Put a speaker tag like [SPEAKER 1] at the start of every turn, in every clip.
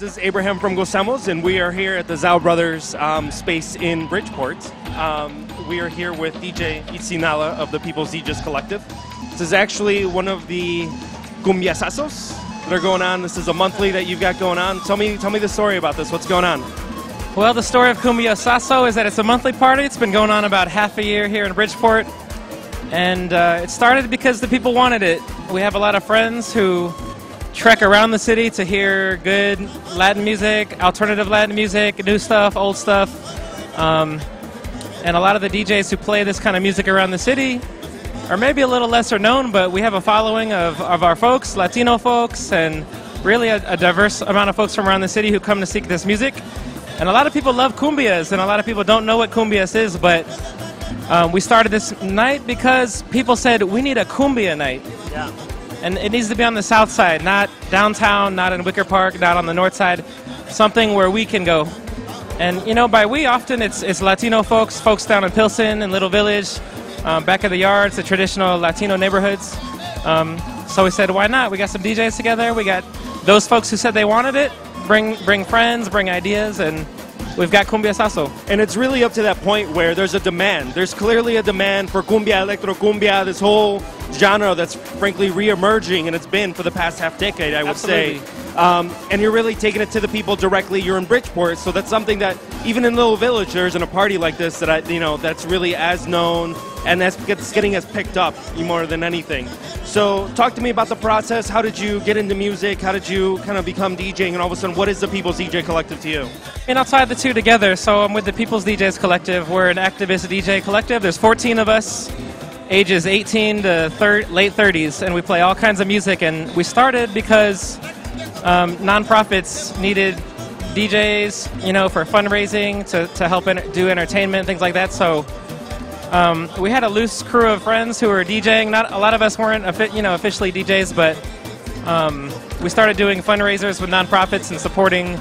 [SPEAKER 1] This is Abraham from Gozamos, and we are here at the Zao Brothers space in Bridgeport. We are here with DJ Itzinala of the People's DJs Collective. This is actually one of the CumbiaSazos that are going on. This is a monthly that you've got going on. Tell me the story about this. What's going on?
[SPEAKER 2] Well, the story of CumbiaSazo is that it's a monthly party. It's been going on about half a year here in Bridgeport. And it started because the people wanted it. We have a lot of friends who trek around the city to hear good Latin music, alternative Latin music, new stuff, old stuff. And a lot of the DJs who play this kind of music around the city are maybe a little lesser known, but we have a following of our folks, Latino folks, and really a diverse amount of folks from around the city who come to seek this music. And a lot of people love cumbias, and a lot of people don't know what cumbias is, but we started this night because people said, we need a cumbia night.
[SPEAKER 1] Yeah.
[SPEAKER 2] And it needs to be on the south side, not downtown, not in Wicker Park, not on the north side, something where we can go. And, you know, by we, often it's Latino folks down in Pilsen and Little Village, back of the yards, the traditional Latino neighborhoods. So we said, why not? We got some DJs together. We got those folks who said they wanted it, bring friends, bring ideas, and we've got CumbiaSazo.
[SPEAKER 1] And it's really up to that point where there's a demand. There's clearly a demand for cumbia, electro cumbia, this whole genre that's frankly re-emerging, and it's been for the past half decade, I would say. And you're really taking it to the people directly. You're in Bridgeport, so that's something that even in Little Village, there isn't a party like this that that's really as known and that's getting as picked up more than anything. So talk to me about the process. How did you get into music? How did you kind of become DJing? And all of a sudden, what is the People's DJ Collective to you?
[SPEAKER 2] And I'll tie the two together. So I'm with the People's DJs Collective. We're an activist DJ collective. There's 14 of us, ages 18 to late 30s, and we play all kinds of music. And we started because nonprofits needed DJs, you know, for fundraising, to help do entertainment, things like that. So we had a loose crew of friends who were DJing. Not a lot of us weren't, officially DJs, but we started doing fundraisers with nonprofits and supporting,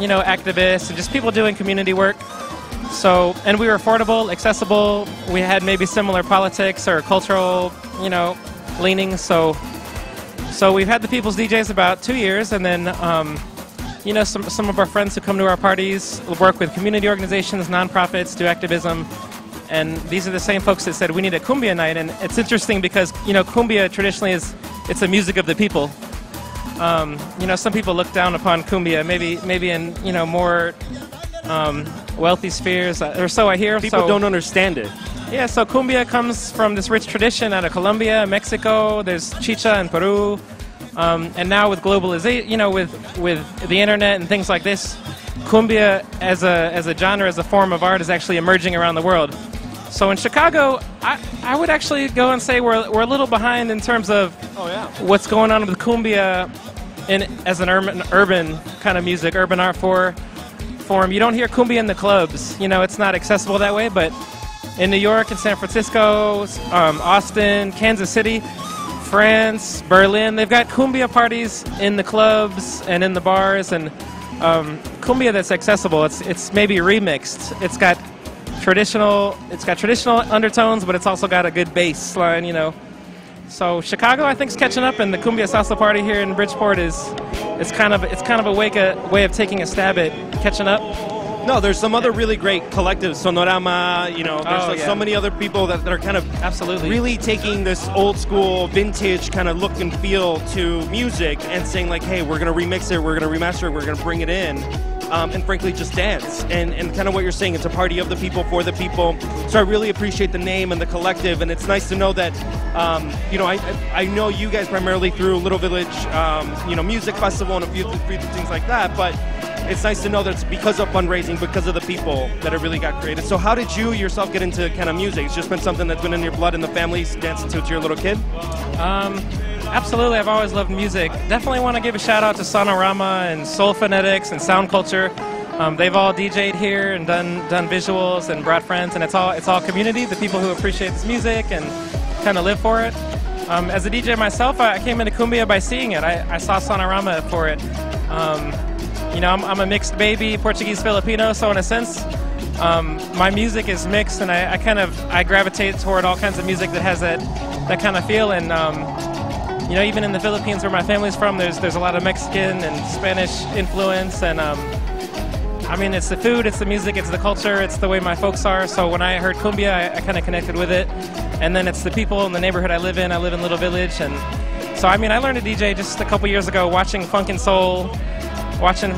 [SPEAKER 2] activists and just people doing community work. So, and we were affordable, accessible. We had maybe similar politics or cultural, leanings. So we've had the People's DJs about 2 years, and then, some of our friends who come to our parties work with community organizations, nonprofits, do activism. And these are the same folks that said we need a cumbia night. And it's interesting because, cumbia traditionally it's a music of the people. Some people look down upon cumbia, maybe in, more wealthy spheres, or so I hear.
[SPEAKER 1] People don't understand it.
[SPEAKER 2] Yeah, so cumbia comes from this rich tradition out of Colombia, Mexico. There's chicha in Peru. And now with globalization, with the internet and things like this, cumbia as a genre, as a form of art, is actually emerging around the world. So in Chicago, I would actually go and say we're a little behind in terms of what's going on with cumbia as an urban kind of music, urban art form. You don't hear cumbia in the clubs. It's not accessible that way, but in New York and San Francisco, Austin, Kansas City, France, Berlin, they've got cumbia parties in the clubs and in the bars, and cumbia that's accessible. It's maybe remixed. It's got traditional undertones, but it's also got a good bass line, So Chicago, I think, is catching up, and the CumbiaSazo party here in Bridgeport is kind of a way of taking a stab at catching up.
[SPEAKER 1] No, there's some other really great collectives, Sonorama, there's so many other people that are kind of
[SPEAKER 2] absolutely
[SPEAKER 1] really taking this old school, vintage kind of look and feel to music and saying like, hey, we're going to remix it, we're going to remaster it, we're going to bring it in, and frankly just dance. And kind of what you're saying, it's a party of the people, for the people. So I really appreciate the name and the collective, and it's nice to know that, I know you guys primarily through Little Village, music festival and a few things like that, but it's nice to know that it's because of fundraising, because of the people that it really got created. So how did you yourself get into kind of music? It's just been something that's been in your blood and the family dancing to your little kid?
[SPEAKER 2] Absolutely, I've always loved music. Definitely want to give a shout out to Sonorama and Soul Phonetics and Sound Culture. They've all DJ'd here and done visuals and brought friends, and it's all community, the people who appreciate this music and kind of live for it. As a DJ myself, I came into cumbia by seeing it. I saw Sonorama for it. I'm a mixed baby, Portuguese Filipino, so in a sense, my music is mixed, and I gravitate toward all kinds of music that has that kind of feel. And you know, even in the Philippines where my family's from, there's a lot of Mexican and Spanish influence, and I mean, it's the food, it's the music, it's the culture, it's the way my folks are. So when I heard cumbia, I kind of connected with it. And then it's the people in the neighborhood I live in. I live in Little Village, and so I mean, I learned to DJ just a couple years ago, watching funk and soul, watching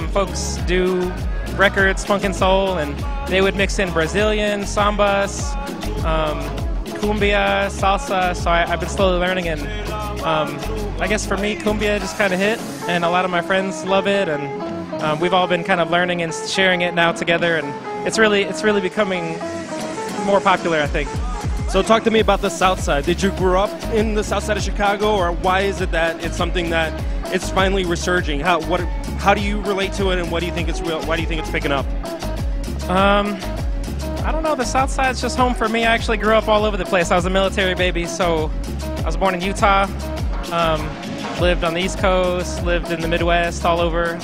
[SPEAKER 2] folks do records, funk and soul, and they would mix in Brazilian, sambas, cumbia, salsa. So I've been slowly learning, and I guess for me, cumbia just kind of hit, and a lot of my friends love it, and we've all been kind of learning and sharing it now together, and it's really becoming more popular, I think.
[SPEAKER 1] So talk to me about the South Side. Did you grow up in the South Side of Chicago, or why is it that it's something that it's finally resurging? How do you relate to it, and what do you think it's real? Why do you think it's picking up?
[SPEAKER 2] I don't know. The South Side's just home for me. I actually grew up all over the place. I was a military baby, so I was born in Utah, lived on the East Coast, lived in the Midwest, all over.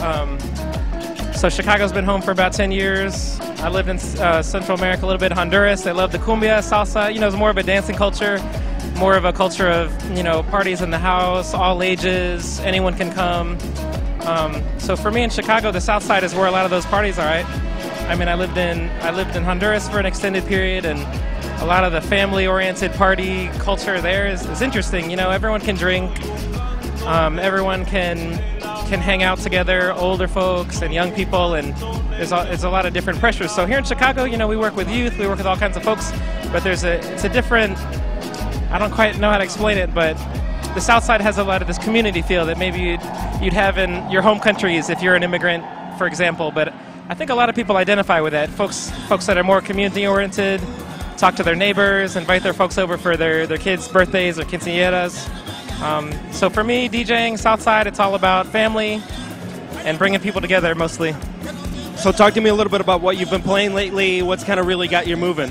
[SPEAKER 2] So Chicago's been home for about 10 years. I lived in Central America a little bit, Honduras. They love the cumbia, salsa. You know, it's more of a dancing culture, more of a culture of, you know, parties in the house, all ages, anyone can come. So for me in Chicago, the South Side is where a lot of those parties are, right? I mean, I lived in Honduras for an extended period, and a lot of the family-oriented party culture there is interesting. You know, everyone can drink, everyone can hang out together, older folks and young people, and there's a lot of different pressures. So here in Chicago, you know, we work with youth, we work with all kinds of folks, but it's a different, I don't quite know how to explain it, but the South Side has a lot of this community feel that maybe you'd have in your home countries if you're an immigrant, for example. But I think a lot of people identify with that. Folks that are more community-oriented, talk to their neighbors, invite their folks over for their kids' birthdays or quinceañeras. So for me, DJing Southside, it's all about family and bringing people together mostly.
[SPEAKER 1] So talk to me a little bit about what you've been playing lately. What's kind of really got you moving?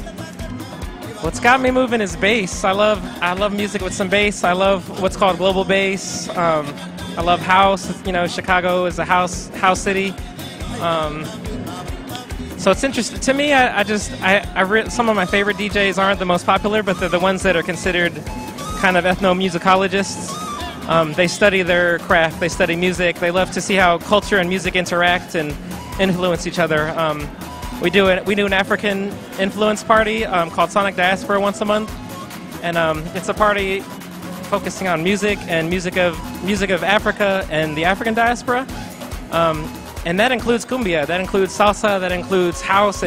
[SPEAKER 2] What's got me moving is bass. I love music with some bass. I love what's called global bass. I love house. You know, Chicago is a house city. So it's interesting to me. Some of my favorite DJs aren't the most popular, but they're the ones that are considered kind of ethnomusicologists. They study their craft, they study music, they love to see how culture and music interact and influence each other. We do an African influence party called Sonic Diaspora once a month, and it's a party focusing on music and music of Africa and the African diaspora. And that includes cumbia, that includes salsa, that includes house.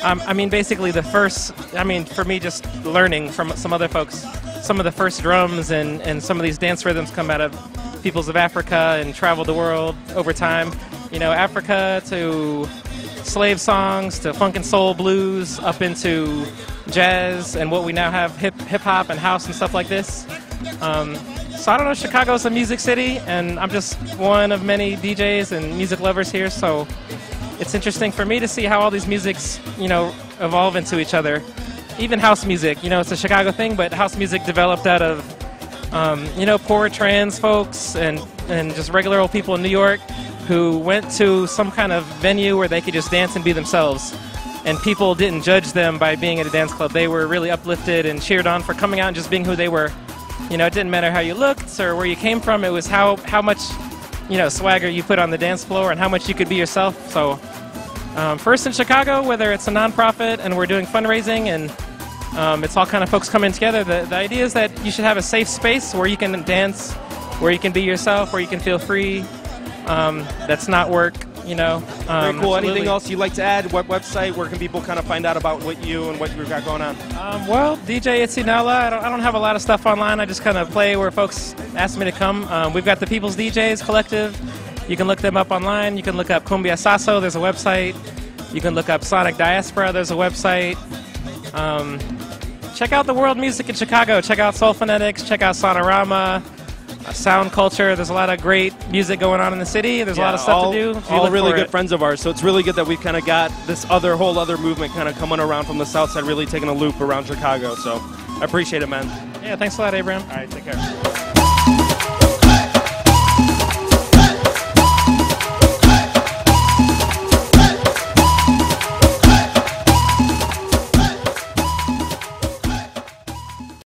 [SPEAKER 2] I mean, basically for me, just learning from some other folks. Some of the first drums and some of these dance rhythms come out of peoples of Africa and travel the world over time. You know, Africa to slave songs to funk and soul blues up into jazz and what we now have hip-hop and house and stuff like this. So I don't know, Chicago's a music city, and I'm just one of many DJs and music lovers here, so it's interesting for me to see how all these musics, you know, evolve into each other. Even house music, you know, it's a Chicago thing, but house music developed out of, you know, poor trans folks and just regular old people in New York who went to some kind of venue where they could just dance and be themselves. And people didn't judge them by being at a dance club. They were really uplifted and cheered on for coming out and just being who they were. You know, it didn't matter how you looked or where you came from. It was how much, you know, swagger you put on the dance floor and how much you could be yourself. So first in Chicago, whether it's a nonprofit and we're doing fundraising and it's all kind of folks coming together. The idea is that you should have a safe space where you can dance, where you can be yourself, where you can feel free. That's not work, you know.
[SPEAKER 1] Very cool. Absolutely. Anything else you'd like to add? What website? Where can people kind of find out about what you and what you've got going on?
[SPEAKER 2] Well, DJ Itzinala. I don't have a lot of stuff online. I just kind of play where folks ask me to come. We've got the People's DJs Collective. You can look them up online. You can look up CumbiaSazo. There's a website. You can look up Sonic Diaspora. There's a website. Check out the world music in Chicago. Check out Soul Phonetics. Check out Sonorama, Sound Culture. There's a lot of great music going on in the city. There's a lot of stuff to do.
[SPEAKER 1] All really good friends of ours. So it's really good that we've kind of got this whole other movement kind of coming around from the South Side, really taking a loop around Chicago. So I appreciate it, man.
[SPEAKER 2] Yeah, thanks a lot, Abraham.
[SPEAKER 1] All right, take care.